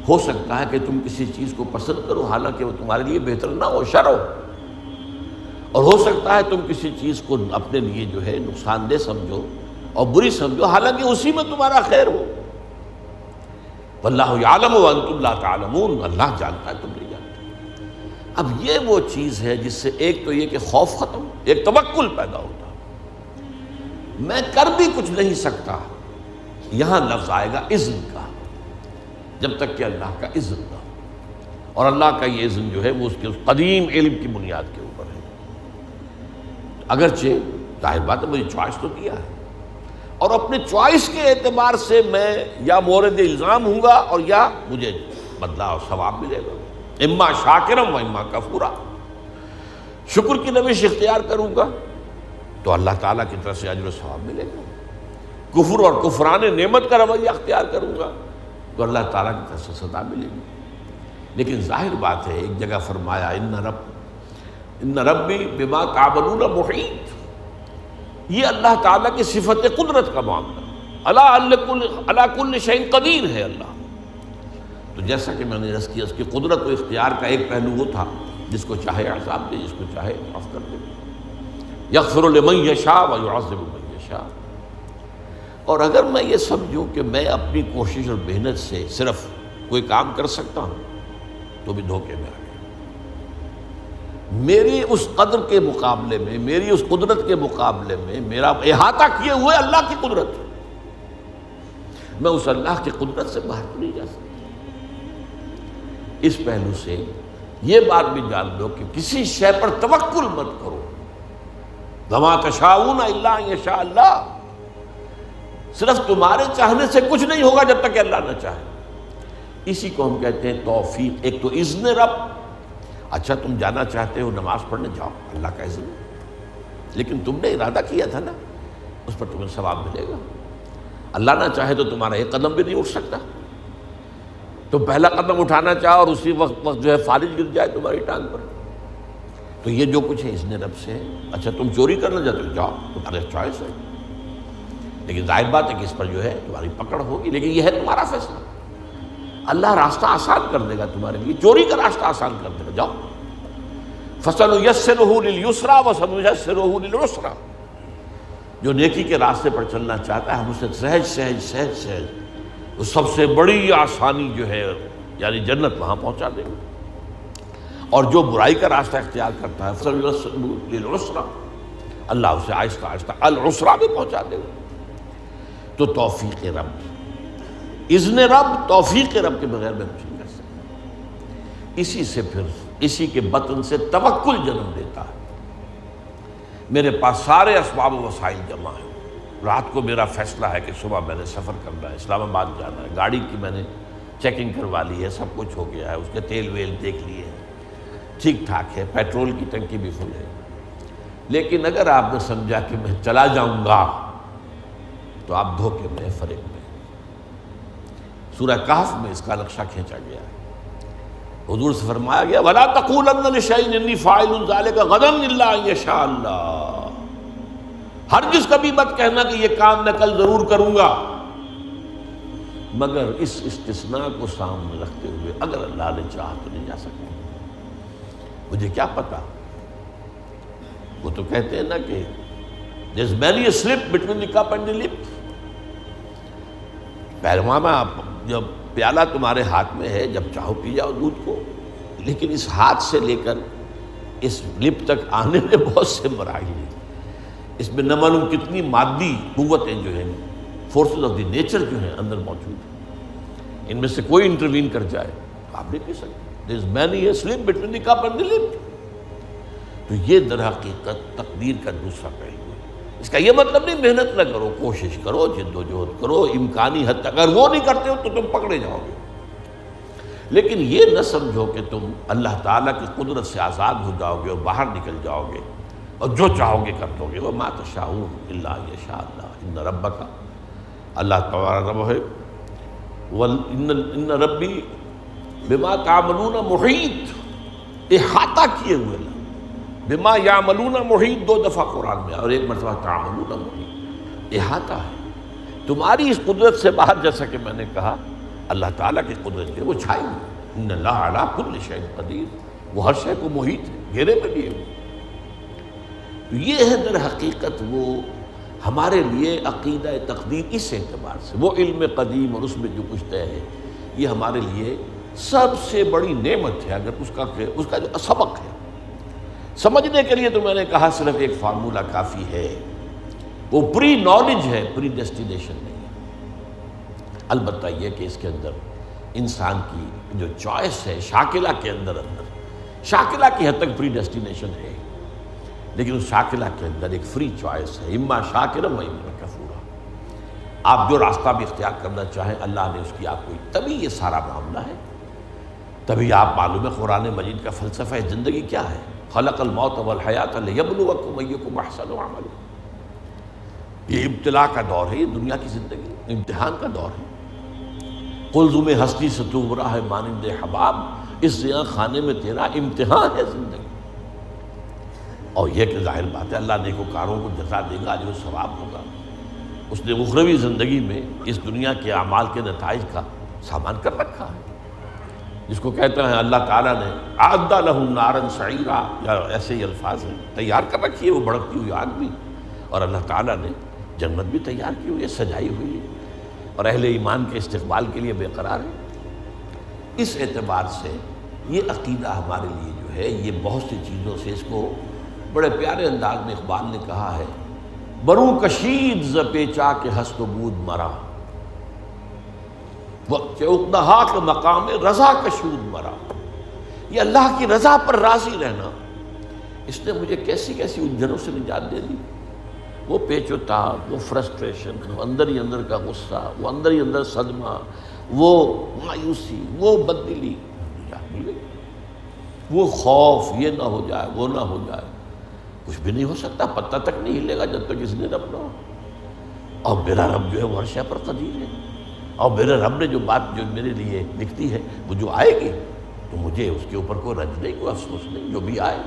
ہو سکتا ہے کہ تم کسی چیز کو پسند کرو حالانکہ وہ تمہارے لیے بہتر نہ ہو، شر ہو، اور ہو سکتا ہے تم کسی چیز کو اپنے لیے جو ہے نقصان دہ سمجھو اور بری سمجھو حالانکہ اسی میں تمہارا خیر ہو۔ واللہ یعلم وانتم لا تعلمون، اللہ جانتا ہے تم نہیں جانتے۔ اب یہ وہ چیز ہے جس سے ایک تو یہ کہ خوف ختم، ایک توکل پیدا ہوتا، میں کر بھی کچھ نہیں سکتا، یہاں لفظ آئے گا اذن کا، جب تک کہ اللہ کا اذن نہ ہو، اور اللہ کا یہ اذن جو ہے وہ اس کے قدیم علم کی بنیاد کے اوپر ہے۔ اگرچہ ظاہر بات ہے مجھے چوائس تو دیا ہے، اور اپنے چوائس کے اعتبار سے میں یا مورد الزام ہوں گا اور یا مجھے بدلہ اور ثواب ملے گا، اما شاکرم و اما کفورا۔ شکر کی روش اختیار کروں گا تو اللہ تعالیٰ کی طرف سے اجر و ثواب ملے گا، کفر اور کفران نعمت کا رویہ اختیار کروں گا تو اللہ تعالیٰ کی طرف سے سزا ملے گی۔ لیکن ظاہر بات ہے ایک جگہ فرمایا ان ربی بما تعملون محیط، یہ اللہ تعالیٰ کی صفت قدرت کا معاملہ، علی کل شیء قدیر ہے اللہ۔ تو جیسا کہ میں نے عرض کیا اس کی قدرت و اختیار کا ایک پہلو وہ تھا جس کو چاہے عذاب دے، جس کو چاہے معاف کر دے، یغفر لمن یشاء ویعذب من یشاء۔ اور اگر میں یہ سمجھوں کہ میں اپنی کوشش اور محنت سے صرف کوئی کام کر سکتا ہوں تو بھی دھوکے میں آ گیا۔ میری اس قدر کے مقابلے میں، میری اس قدرت کے مقابلے میں میرا احاطہ کیے ہوئے اللہ کی قدرت، میں اس اللہ کی قدرت سے باہر نہیں جا سکتا۔ اس پہلو سے یہ بات بھی جان لو کہ کسی شے پر توکل مت کرو، وما تشاءون الا ان یشاء اللہ، صرف تمہارے چاہنے سے کچھ نہیں ہوگا جب تک کہ اللہ نہ چاہے۔ اسی کو ہم کہتے ہیں توفیق۔ ایک تو اذن رب، اچھا تم جانا چاہتے ہو نماز پڑھنے جاؤ، اللہ کا اذن، لیکن تم نے ارادہ کیا تھا نا، اس پر تمہیں ثواب ملے گا۔ اللہ نہ چاہے تو تمہارا ایک قدم بھی نہیں اٹھ سکتا، تم پہلا قدم اٹھانا چاہو اور اسی وقت جو ہے فالج گر جائے تمہاری ٹانگ پر، تو یہ جو کچھ ہے اذن رب سے ہے۔ اچھا تم چوری کرنا چاہتے ہو جاؤ، تمہارا چوائس ہے، لیکن ظاہر بات ہے کہ اس پر جو ہے تمہاری پکڑ ہوگی، لیکن یہ ہے تمہارا فیصلہ۔ اللہ راستہ آسان کر دے گا تمہارے لیے، چوری کا راستہ آسان کر دے گا، جاؤ۔ فَسَنُيَسِّرُهُ لِلْيُسْرَىٰ وَسَنُيَسِّرُهُ لِلْعُسْرَىٰ، جو نیکی کے راستے پر چلنا چاہتا ہے ہم اسے سہج سہج سہج سہج اس سب سے بڑی آسانی جو ہے یعنی جنت وہاں پہنچا دے گا، اور جو برائی کا راستہ اختیار کرتا ہے فَسَنُيَسِّرُهُ لِلْعُسْرَىٰ، اللہ اسے آہستہ آہستہ العسرا بھی پہنچا دے گا۔ تو توفیق رب، اذن رب، توفیق رب کے بغیر میں کچھ نہیں کر سکتا۔ اسی سے پھر اسی کے بطن سے توکل جنم دیتا ہے۔ میرے پاس سارے اسباب و وسائل جمع ہیں، رات کو میرا فیصلہ ہے کہ صبح میں نے سفر کرنا ہے، اسلام آباد جانا ہے، گاڑی کی میں نے چیکنگ کروا لی ہے، سب کچھ ہو گیا ہے، اس کے تیل ویل دیکھ لیے ہیں، ٹھیک ٹھاک ہے، پیٹرول کی ٹنکی بھی فل ہے۔ لیکن اگر آپ نے سمجھا کہ میں چلا جاؤں گا تو آپ دھوکے میں، فریب میں۔ سورہ کہف میں اس کا نقشہ کھینچا گیا ہے، حضور سے فرمایا گیا وَلَا تَقُولَنَّ لِشَيْءٍ إِنِّي فَاعِلٌ ذَلِكَ غَدًا إِلَّا أَن يَشَاءَ اللَّهُ، ہرگز کبھی مت کہنا کہ یہ کام میں کل ضرور کروں گا، مگر اس استثناء کو سامنے رکھتے ہوئے اگر اللہ نے چاہا تو نہیں جا سکتا۔ مجھے کیا پتا، وہ تو کہتے ہیں نا کہ there's many a slip between the cup and the lip۔ پہلوانا جب پیالہ تمہارے ہاتھ میں ہے، جب چاہو پی جاؤ دودھ کو، لیکن اس ہاتھ سے لے کر اس لپ تک آنے میں بہت سے مراحل ہیں، اس میں نہ معلوم کتنی مادی قوتیں جو ہیں، فورسز آف دی نیچر جو ہیں اندر موجود ہیں، ان میں سے کوئی انٹروین کر جائے تو آپ نہیں پی سکتے۔ there is many a slip between the cup and the lip۔ تو یہ در حقیقت تقدیر کا دوسرا پہلو ہے۔ اس کا یہ مطلب نہیں محنت نہ کرو، کوشش کرو، جد و جہد کرو، امکانی حد تک، اگر وہ نہیں کرتے ہو تو تم پکڑے جاؤ گے، لیکن یہ نہ سمجھو کہ تم اللہ تعالیٰ کی قدرت سے آزاد ہو جاؤ گے اور باہر نکل جاؤ گے اور جو چاہو گے کر دو گے۔ وَمَا تَشَاءُونَ إِلَّا أَن يَشَاءَ اللَّهُ إِنَّ رَبَّكَ، اللہ تبارک رب ہے، إِنَّ رَبِّي بِمَا تَعْمَلُونَ مُحِيطٌ، احاطہ کیے ہوئے، بما یعملون محیط دو دفعہ قرآن میں اور ایک مرتبہ تعملون محیط، احاطہ ہے تمہاری اس قدرت سے باہر۔ جیسا کہ میں نے کہا اللہ تعالیٰ کی قدرت ہے وہ چھائی ہوئی، ان اللہ علی کل شیء قدیر، وہ ہر شے کو محیط ہے، گھیرے میں لیے ہوئے۔ تو یہ ہے در حقیقت وہ ہمارے لیے عقیدہ تقدیر، اس اعتبار سے وہ علم قدیم اور اس میں جو کچھ طے ہے، یہ ہمارے لیے سب سے بڑی نعمت ہے۔ اگر اس کا جو سبق ہے سمجھنے کے لیے، تو میں نے کہا صرف ایک فارمولہ کافی ہے، وہ پری نالج ہے، پری ڈیسٹینیشن نہیں ہے۔ البتہ یہ کہ اس کے اندر انسان کی جو چوائس ہے، شاکلہ کے اندر شاکلہ کی حد تک پری ڈیسٹینیشن ہے، لیکن اس شاکلہ کے اندر ایک فری چوائس ہے، اما شاکرا و اما کفورا۔ آپ جو راستہ بھی اختیار کرنا چاہیں، اللہ نے اس کی آپ کو، تبھی یہ سارا معاملہ ہے۔ تبھی آپ معلوم ہے قرآن مجید کا فلسفہ زندگی کیا ہے، خلق الموت والحیات لیبلوکم ایکم احسن عملا۔ یہ ابتلا کا دور ہے، یہ دنیا کی زندگی امتحان کا دور ہے۔ قلزم ہستی سے تو برا ہے مانند حباب، اس زیاں خانے میں تیرا امتحان ہے زندگی۔ اور یہ کہ ظاہر بات ہے اللہ نیکوکاروں کو جزا دے گا، اجر و ثواب ہوگا۔ اس نے اخروی زندگی میں اس دنیا کے اعمال کے نتائج کا سامان کر رکھا ہے، جس کو کہتے ہیں اللہ تعالیٰ نے اعد لہم نارا سعیرا، یا ایسے ہی الفاظ ہیں، تیار کر رکھی ہے وہ بھڑکتی ہوئی آگ بھی، اور اللہ تعالیٰ نے جنت بھی تیار کی ہوئی ہے، سجائی ہوئی ہے، اور اہل ایمان کے استقبال کے لیے بے قرار ہے۔ اس اعتبار سے یہ عقیدہ ہمارے لیے جو ہے، یہ بہت سی چیزوں سے، اس کو بڑے پیارے انداز میں اقبال نے کہا ہے، بروں کشید ز پیچا کے ہست و بود مرا، وقت اقدہا کے مقام رضا کشود مرا۔ یہ اللہ کی رضا پر راضی رہنا، اس نے مجھے کیسی کیسی الجھنوں سے نجات دے دی۔ وہ پیچ و تاب، وہ فرسٹریشن، وہ اندر ہی اندر کا غصہ، وہ اندر ہی اندر صدمہ، وہ مایوسی، وہ بددلی، نجات مل گئی۔ وہ خوف، یہ نہ ہو جائے، وہ نہ ہو جائے، کچھ بھی نہیں ہو سکتا، پتہ تک نہیں ہلے گا جب تک اس نے رب نہ ہو۔ اور میرا رب جو ہے وہ ہر شے پر قدیر ہے، اور میرے رب نے جو بات جو میرے لیے لکھتی ہے وہ جو آئے گی، تو مجھے اس کے اوپر کوئی رنج نہیں، کوئی افسوس نہیں، جو بھی آئے۔